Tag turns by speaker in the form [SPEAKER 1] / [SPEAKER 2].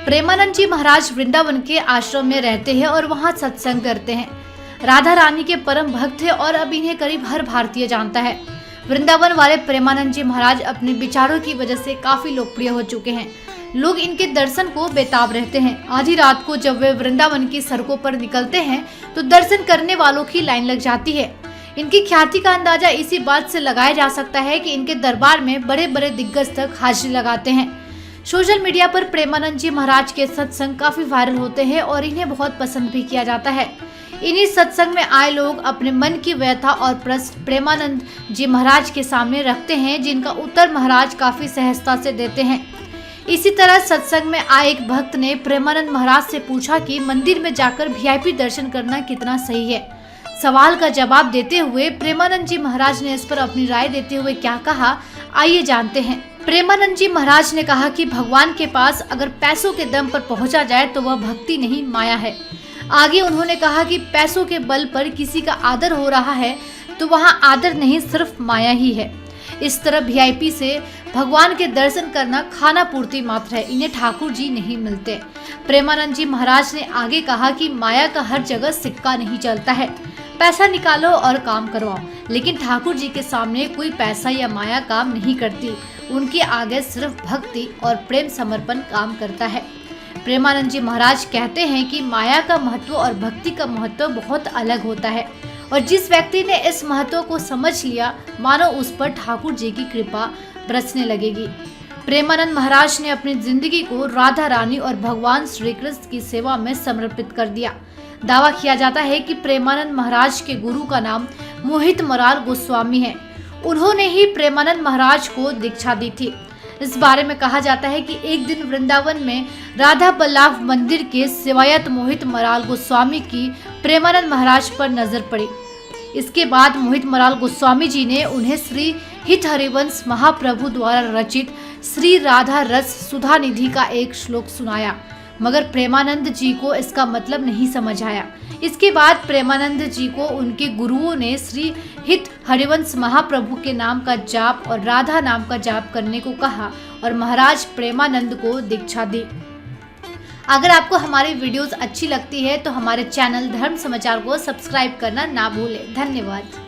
[SPEAKER 1] प्रेमानंद जी महाराज वृंदावन के आश्रम में रहते हैं और वहाँ सत्संग करते हैं। राधा रानी के परम भक्त थे और अब इन्हें करीब हर भारतीय जानता है। वृंदावन वाले प्रेमानंद जी महाराज अपने विचारों की वजह से काफी लोकप्रिय हो चुके हैं। लोग इनके दर्शन को बेताब रहते हैं। आधी रात को जब वे वृंदावन की सड़कों पर निकलते हैं तो दर्शन करने वालों की लाइन लग जाती है। इनकी ख्याति का अंदाजा इसी बात से लगाया जा सकता है कि इनके दरबार में बड़े बड़े दिग्गज तक हाजिरी लगाते हैं। सोशल मीडिया पर प्रेमानंद जी महाराज के सत्संग काफी वायरल होते हैं और इन्हें बहुत पसंद भी किया जाता है। इन्हीं सत्संग में आए लोग अपने मन की व्यथा और प्रश्न प्रेमानंद जी महाराज के सामने रखते हैं, जिनका उत्तर महाराज काफी सहजता से देते हैं। इसी तरह सत्संग में आए एक भक्त ने प्रेमानंद महाराज से पूछा कि मंदिर में जाकर वीआईपी दर्शन करना कितना सही है। सवाल का जवाब देते हुए प्रेमानंद जी महाराज ने इस पर अपनी राय देते हुए क्या कहा, आइए जानते हैं। प्रेमानंद जी महाराज ने कहा कि भगवान के पास अगर पैसों के दम पर पहुंचा जाए तो वह भक्ति नहीं माया है। आगे उन्होंने कहा कि पैसों के बल पर किसी का आदर हो रहा है तो वहां आदर नहीं, सिर्फ माया ही है। इस तरह वीआईपी से भगवान के दर्शन करना खाना पूर्ति मात्र है, इन्हें ठाकुर जी नहीं मिलते। प्रेमानंद जी महाराज ने आगे कहा कि माया का हर जगह सिक्का नहीं चलता है, पैसा निकालो और काम करवाओ, लेकिन ठाकुर जी के सामने कोई पैसा या माया काम नहीं करती। उनके आगे सिर्फ भक्ति और प्रेम समर्पण काम करता है। प्रेमानंद जी महाराज कहते हैं कि माया का महत्व और भक्ति का महत्व बहुत अलग होता है और जिस व्यक्ति ने इस महत्व को समझ लिया मानो उस पर ठाकुर जी की कृपा बरसने लगेगी। प्रेमानंद महाराज ने अपनी जिंदगी को राधा रानी और भगवान श्री कृष्ण की सेवा में समर्पित कर दिया। दावा किया जाता है कि प्रेमानंद महाराज के गुरु का नाम मोहित मराल गोस्वामी है। उन्होंने ही प्रेमानंद महाराज को दीक्षा दी थी। इस बारे में कहा जाता है कि एक दिन वृंदावन में राधा बल्लभ मंदिर के सेवायत मोहित मराल गोस्वामी की प्रेमानंद महाराज पर नजर पड़ी। इसके बाद मोहित मराल गोस्वामी जी ने उन्हें श्री हित हरिवंश महाप्रभु द्वारा रचित श्री राधा रस सुधा निधि का एक श्लोक सुनाया, मगर प्रेमानंद जी को इसका मतलब नहीं समझ आया। इसके बाद प्रेमानंद जी को उनके गुरुओं ने श्री हित हरिवंश महाप्रभु के नाम का जाप और राधा नाम का जाप करने को कहा और महाराज प्रेमानंद को दीक्षा दी। अगर आपको हमारी वीडियोस अच्छी लगती है तो हमारे चैनल धर्म समाचार को सब्सक्राइब करना ना भूलें। धन्यवाद।